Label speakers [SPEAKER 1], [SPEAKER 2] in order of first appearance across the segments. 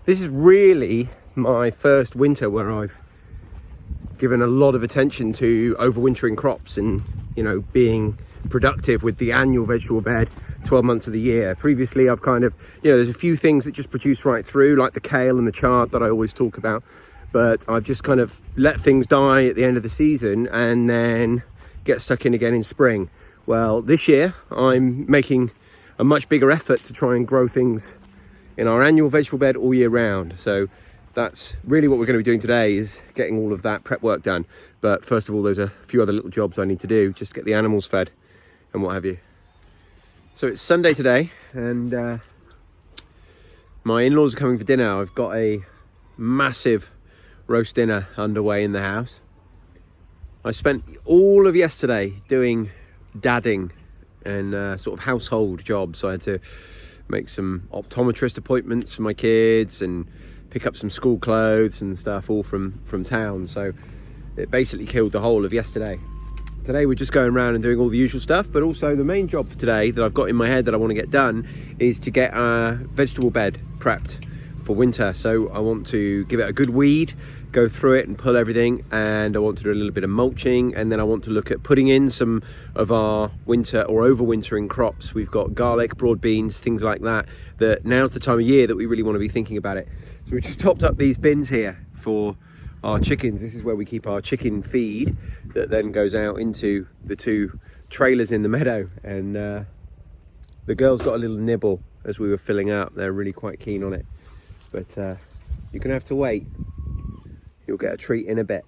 [SPEAKER 1] This is really my first winter where I've given a lot of attention to overwintering crops and, being productive with the annual vegetable bed 12 months of the year. Previously, I've kind of, there's a few things that just produce right through, like the kale and the chard that I always talk about. But I've just kind of let things die at the end of the season and then get stuck in again in spring. Well, this year I'm making a much bigger effort to try and grow things in our annual vegetable bed all year round. So that's really what we're going to be doing today, is getting all of that prep work done. But first of all, there's a few other little jobs I need to do just to get the animals fed and what have you. So it's Sunday today, and my in-laws are coming for dinner. I've got a massive roast dinner underway in the house. I spent all of yesterday doing dadding and sort of household jobs. I had to make some optometrist appointments for my kids and pick up some school clothes and stuff, all from town. So it basically killed the whole of yesterday. Today we're just going around and doing all the usual stuff, but also the main job for today that I've got in my head that I want to get done is to get our vegetable bed prepped for winter. So I want to give it a good weed, go through it and pull everything, and I want to do a little bit of mulching, and then I want to look at putting in some of our winter or overwintering crops. We've got garlic, broad beans, things like that now's the time of year that we really want to be thinking about it. So we just topped up these bins here for our chickens. This is where we keep our chicken feed that then goes out into the two trailers in the meadow, and the girls got a little nibble as we were filling up. They're really quite keen on it, but you're gonna have to wait. You'll get a treat in a bit.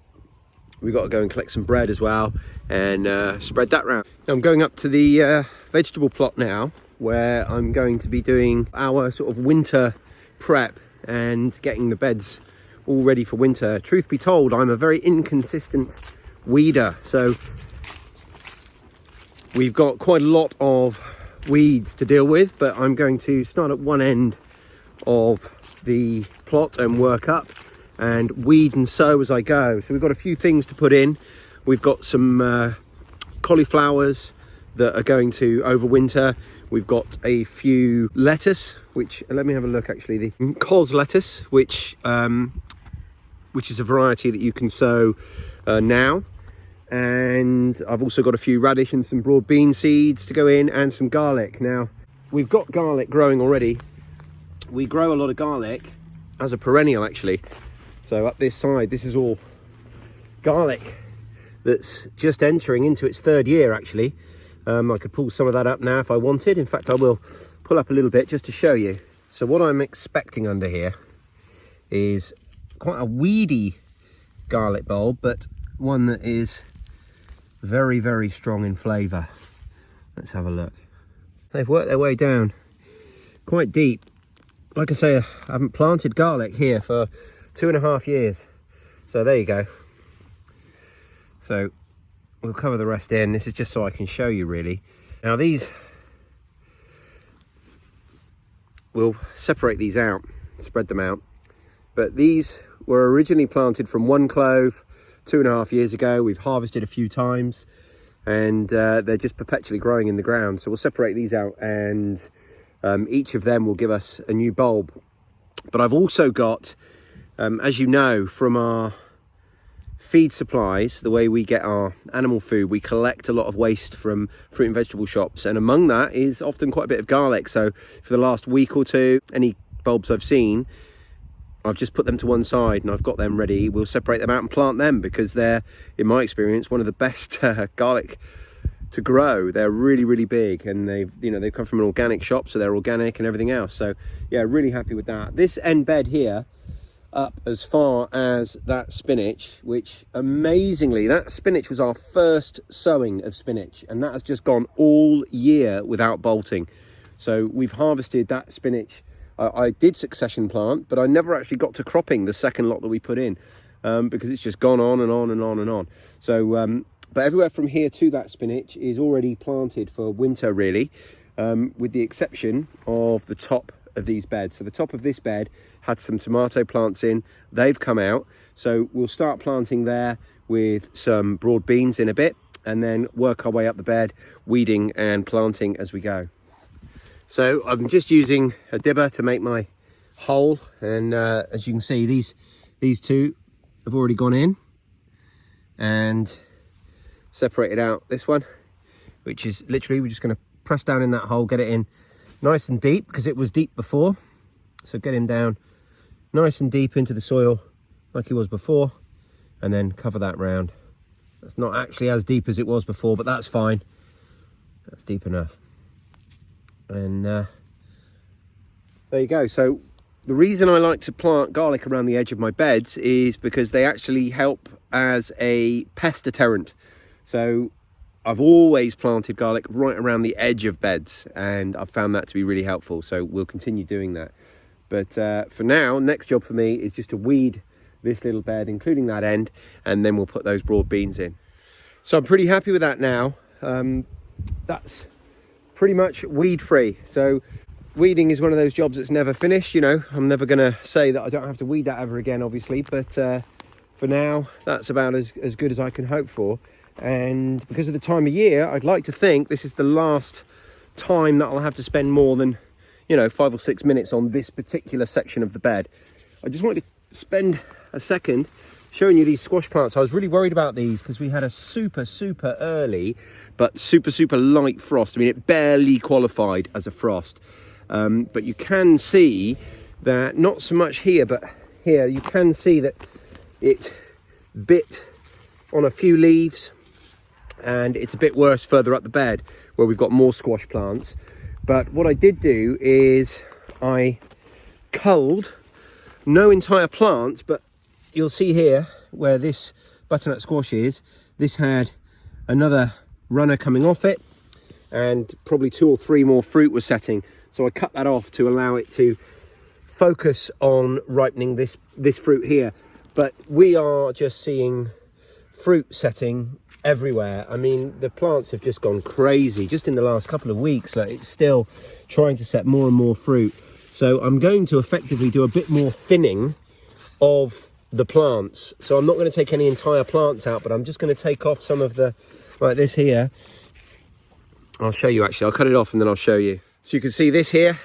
[SPEAKER 1] We've got to go and collect some bread as well and spread that round. I'm going up to the vegetable plot now, where I'm going to be doing our sort of winter prep and getting the beds all ready for winter. Truth be told, I'm a very inconsistent weeder, so we've got quite a lot of weeds to deal with, but I'm going to start at one end of the plot and work up and weed and sow as I go. So we've got a few things to put in. We've got some cauliflowers that are going to overwinter. We've got a few lettuce, which, let me have a look actually, the cos lettuce, which is a variety that you can sow now. And I've also got a few radish and some broad bean seeds to go in, and some garlic. Now, we've got garlic growing already. We grow a lot of garlic as a perennial actually. So up this side, this is all garlic that's just entering into its third year actually. I could pull some of that up now if I wanted. In fact, I will pull up a little bit just to show you. So what I'm expecting under here is quite a weedy garlic bulb, but one that is very, very strong in flavour. Let's have a look. They've worked their way down quite deep. Like I say, I haven't planted garlic here for 2.5 years. So there you go. So we'll cover the rest in. This is just so I can show you really. Now these, we'll separate these out, spread them out. But these were originally planted from one clove 2.5 years ago. We've harvested a few times, and they're just perpetually growing in the ground. So we'll separate these out, and each of them will give us a new bulb. But I've also got, as you know, from our feed supplies, the way we get our animal food, we collect a lot of waste from fruit and vegetable shops, and among that is often quite a bit of garlic. So for the last week or two, any bulbs I've seen, I've just put them to one side and I've got them ready. We'll separate them out and plant them, because they're, in my experience, one of the best garlic to grow. They're really, really big, and they've come from an organic shop, so they're organic and everything else. So yeah, really happy with that. This end bed here, up as far as that spinach, which amazingly, that spinach was our first sowing of spinach, and that has just gone all year without bolting. So we've harvested that spinach. I did succession plant, but I never actually got to cropping the second lot that we put in, because it's just gone on and on and on and on. So but everywhere from here to that spinach is already planted for winter really, with the exception of the top of these beds. So the top of this bed had some tomato plants in. They've come out, so we'll start planting there with some broad beans in a bit, and then work our way up the bed, weeding and planting as we go. So I'm just using a dibber to make my hole, and as you can see, these two have already gone in and separated out this one, which is literally, we're just going to press down in that hole, get it in nice and deep, because it was deep before. So get him down nice and deep into the soil like he was before, and then cover that round. That's not actually as deep as it was before, but that's fine. That's deep enough. And there you go. So the reason I like to plant garlic around the edge of my beds is because they actually help as a pest deterrent. So I've always planted garlic right around the edge of beds, and I've found that to be really helpful. So we'll continue doing that. But for now, next job for me is just to weed this little bed, including that end, and then we'll put those broad beans in. So I'm pretty happy with that now. That's pretty much weed free. So weeding is one of those jobs that's never finished. You know, I'm never going to say that I don't have to weed that ever again, obviously, but for now, that's about as good as I can hope for. And because of the time of year, I'd like to think this is the last time that I'll have to spend more than, 5 or 6 minutes on this particular section of the bed. I just wanted to spend a second showing you these squash plants. I was really worried about these because we had a super early but super light frost. I mean, it barely qualified as a frost, but you can see that, not so much here, but here you can see that it bit on a few leaves, and it's a bit worse further up the bed where we've got more squash plants. But what I did do is I culled, no entire plants, but you'll see here where this butternut squash is, this had another runner coming off it, and probably 2 or 3 more fruit was setting. So I cut that off to allow it to focus on ripening this fruit here. But we are just seeing fruit setting everywhere. I mean, the plants have just gone crazy just in the last couple of weeks. Like, it's still trying to set more and more fruit. So I'm going to effectively do a bit more thinning of the plants. So I'm not going to take any entire plants out, but I'm just going to take off some of the, like this here. I'll show you actually. I'll cut it off and then I'll show you. So you can see this here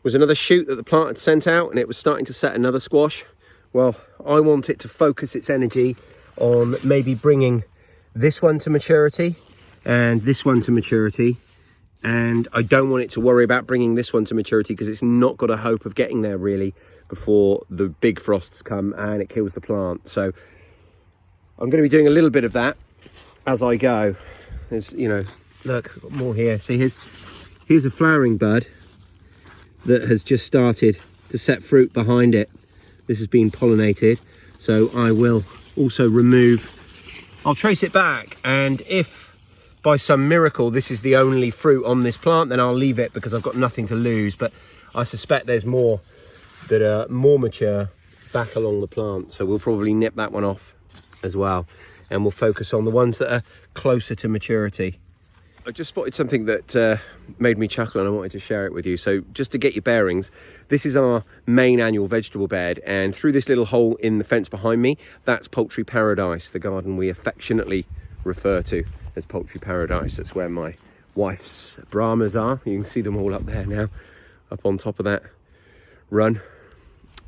[SPEAKER 1] was another shoot that the plant had sent out, and it was starting to set another squash. Well, I want it to focus its energy on maybe bringing this one to maturity and this one to maturity, and I don't want it to worry about bringing this one to maturity because it's not got a hope of getting there really before the big frosts come and it kills the plant. So I'm going to be doing a little bit of that as I go. There's, look, I've got more here. See, here's a flowering bud that has just started to set fruit behind it. This has been pollinated, so I will also I'll trace it back, and if by some miracle this is the only fruit on this plant, then I'll leave it because I've got nothing to lose. But I suspect there's more that are more mature back along the plant, so we'll probably nip that one off as well, and we'll focus on the ones that are closer to maturity. I just spotted something that made me chuckle, and I wanted to share it with you. So just to get your bearings, this is our main annual vegetable bed, and through this little hole in the fence behind me, that's Poultry Paradise, the garden we affectionately refer to as Poultry Paradise. That's where my wife's Brahmas are. You can see them all up there now, up on top of that run.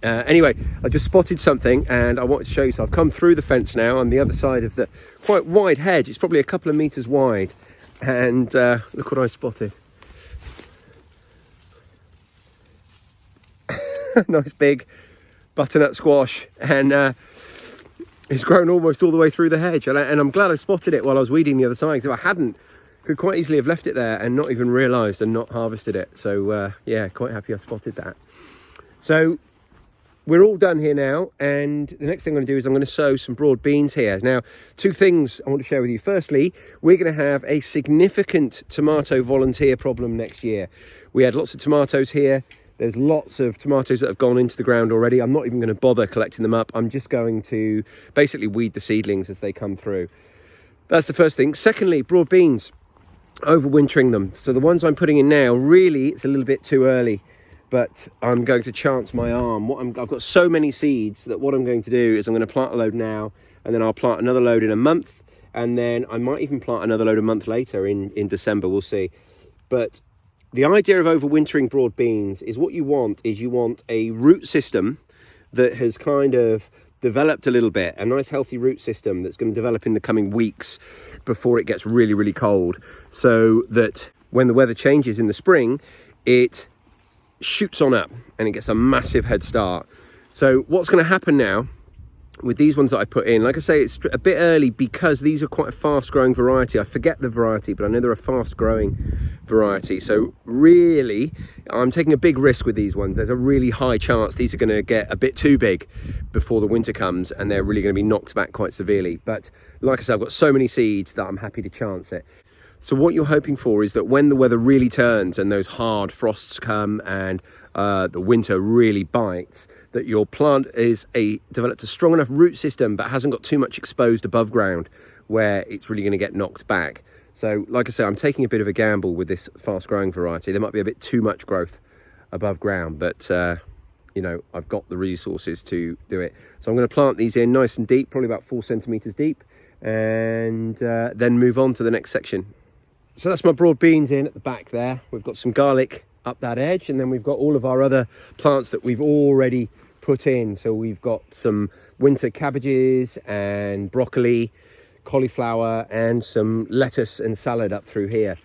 [SPEAKER 1] Anyway, I just spotted something and I wanted to show you. So I've come through the fence now on the other side of the quite wide hedge. It's probably a couple of meters wide. And look what I spotted. Nice big butternut squash, and it's grown almost all the way through the hedge. And I'm glad I spotted it while I was weeding the other side, because if I hadn't, could quite easily have left it there and not even realised and not harvested it. So yeah, quite happy I spotted that. So we're all done here now, and the next thing I'm going to do is I'm going to sow some broad beans here. Now, 2 things I want to share with you. Firstly, we're going to have a significant tomato volunteer problem next year. We had lots of tomatoes here. There's lots of tomatoes that have gone into the ground already. I'm not even going to bother collecting them up. I'm just going to basically weed the seedlings as they come through. That's the first thing. Secondly, broad beans, overwintering them. So the ones I'm putting in now, really, it's a little bit too early, but I'm going to chance my arm. I've got so many seeds that what I'm going to do is I'm going to plant a load now, and then I'll plant another load in a month, and then I might even plant another load a month later in December. We'll see. But the idea of overwintering broad beans is what you want a root system that has kind of developed a little bit, a nice healthy root system that's going to develop in the coming weeks before it gets really, really cold, so that when the weather changes in the spring, it shoots on up and it gets a massive head start. So what's going to happen now with these ones that I put in, like I say, it's a bit early because these are quite a fast growing variety. I forget the variety, but I know they're a fast growing variety. So really, I'm taking a big risk with these ones. There's a really high chance these are going to get a bit too big before the winter comes, and they're really going to be knocked back quite severely. But like I said, I've got so many seeds that I'm happy to chance it. So what you're hoping for is that when the weather really turns and those hard frosts come and the winter really bites, that your plant is developed a strong enough root system but hasn't got too much exposed above ground where it's really going to get knocked back. So like I say, I'm taking a bit of a gamble with this fast growing variety. There might be a bit too much growth above ground, but you know, I've got the resources to do it. So I'm going to plant these in nice and deep, probably about 4 centimeters deep, and then move on to the next section. So that's my broad beans in at the back there. We've got some garlic up that edge, and then we've got all of our other plants that we've already put in. So we've got some winter cabbages and broccoli, cauliflower, and some lettuce and salad up through here.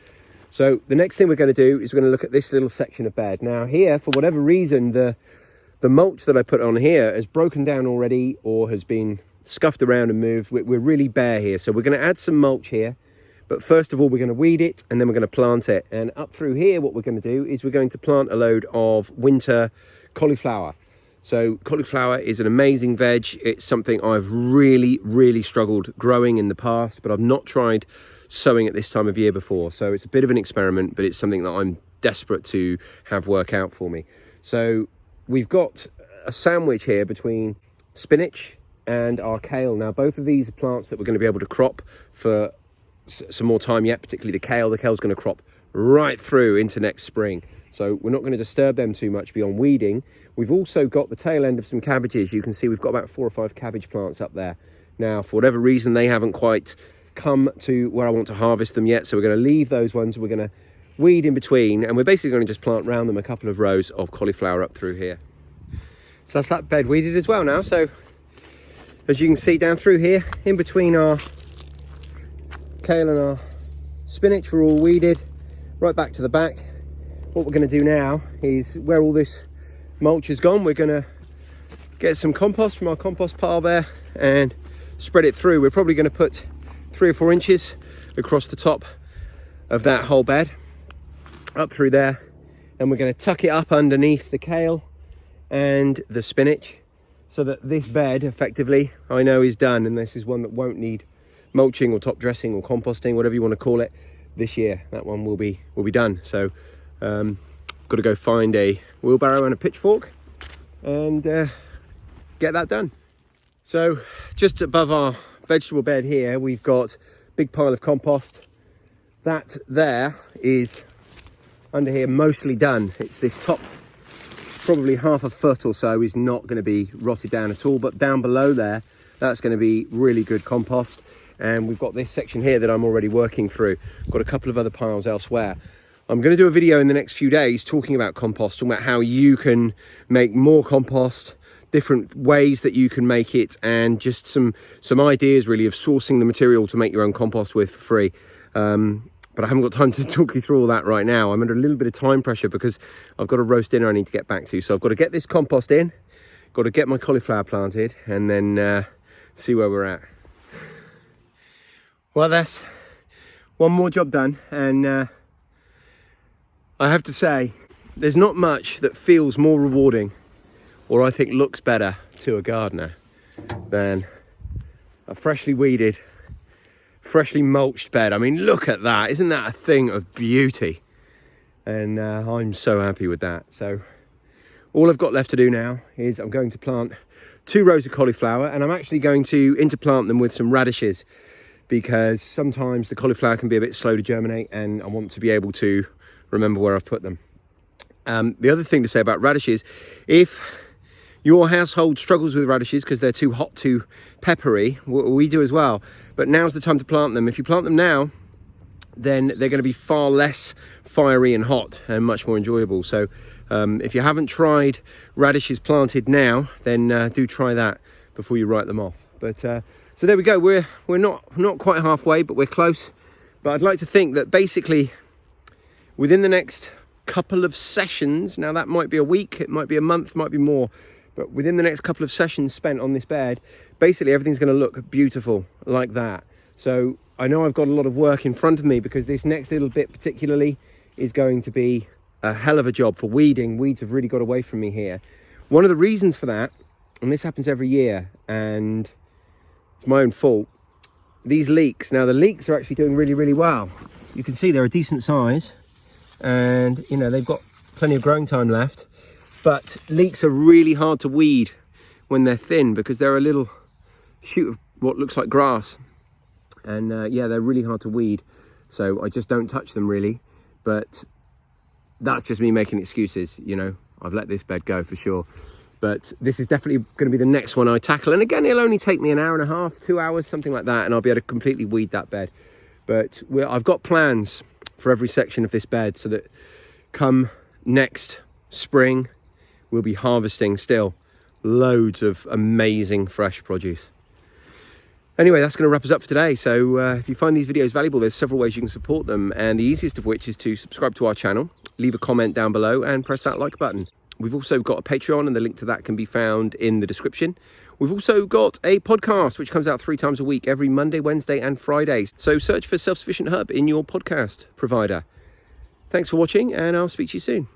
[SPEAKER 1] So the next thing we're going to do is we're going to look at this little section of bed. Now here, for whatever reason, the mulch that I put on here has broken down already or has been scuffed around and moved. We're really bare here, so we're going to add some mulch here. But first of all, we're going to weed it, and then we're going to plant it. And up through here, what we're going to do is we're going to plant a load of winter cauliflower. So cauliflower is an amazing veg. It's something I've really, really struggled growing in the past, but I've not tried sowing at this time of year before. So it's a bit of an experiment, but it's something that I'm desperate to have work out for me. So we've got a sandwich here between spinach and our kale. Now, both of these are plants that we're going to be able to crop for some more time yet, particularly the kale. The kale's going to crop right through into next spring. So we're not going to disturb them too much beyond weeding. We've also got the tail end of some cabbages. You can see we've got about 4 or 5 cabbage plants up there. Now, for whatever reason, they haven't quite come to where I want to harvest them yet. So we're going to leave those ones. We're going to weed in between, and we're basically going to just plant around them a couple of rows of cauliflower up through here. So that's that bed weeded as well now. So as you can see down through here, in between our kale and our spinach, we're all weeded right back to the back. What we're going to do now is, where all this mulch is gone, we're going to get some compost from our compost pile there and spread it through. We're probably going to put 3 or 4 inches across the top of that whole bed up through there, and we're going to tuck it up underneath the kale and the spinach so that this bed effectively, I know, is done, and this is one that won't need mulching or top dressing or composting, whatever you want to call it, this year. That one will be done. So got to go find a wheelbarrow and a pitchfork and get that done. So just above our vegetable bed here, we've got a big pile of compost. That there is under here mostly done. It's this top, probably half a foot or so, is not going to be rotted down at all, but down below there, that's going to be really good compost. And we've got this section here that I'm already working through. Got a couple of other piles elsewhere. I'm going to do a video in the next few days talking about compost, talking about how you can make more compost, different ways that you can make it, and just some ideas really of sourcing the material to make your own compost with for free. But I haven't got time to talk you through all that right now. I'm under a little bit of time pressure because I've got a roast dinner I need to get back to. So I've got to get this compost in, got to get my cauliflower planted, and then see where we're at. Well, that's one more job done, and I have to say, there's not much that feels more rewarding, or I think looks better to a gardener, than a freshly weeded, freshly mulched bed. I mean, look at that. Isn't that a thing of beauty? And I'm so happy with that. So all I've got left to do now is I'm going to plant 2 rows of cauliflower, and I'm actually going to interplant them with some radishes, because sometimes the cauliflower can be a bit slow to germinate, and I want to be able to remember where I've put them. The other thing to say about radishes, if your household struggles with radishes because they're too hot, too peppery, we do as well, but now's the time to plant them. If you plant them now, then they're going to be far fiery and hot and much more enjoyable. So if you haven't tried radishes planted now, then do try that before you write them off. But so there we go. We're not quite halfway, but we're close. But I'd like to think that basically within the next couple of sessions, now that might be a week, it might be a month, might be more, but within the next couple of sessions spent on this bed, basically everything's going to look beautiful like that. So I know I've got a lot of work in front of me, because this next little bit particularly is going to be a hell of a job for weeding. Weeds have really got away from me here. One of the reasons for that, and this happens every year, and it's my own fault, these leeks. Now the leeks are actually doing really, really well. You can see they're a decent size, and you know, they've got plenty of growing time left. But leeks are really hard to weed when they're thin, because they're a little shoot of what looks like grass. And yeah, they're really hard to weed. So I just don't touch them really. But that's just me making excuses, you know. I've let this bed go for sure. But this is definitely going to be the next one I tackle. And again, it'll only take me an hour and a half, 2 hours, something like that. And I'll be able to completely weed that bed. But I've got plans for every section of this bed, so that come next spring, we'll be harvesting still loads of amazing fresh produce. Anyway, that's going to wrap us up for today. So if you find these videos valuable, there's several ways you can support them. And the easiest of which is to subscribe to our channel, leave a comment down below and press that like button. We've also got a Patreon, and the link to that can be found in the description. We've also got a podcast which comes out 3 times a week, every Monday, Wednesday and Friday. So search for Self-Sufficient Hub in your podcast provider. Thanks for watching, and I'll speak to you soon.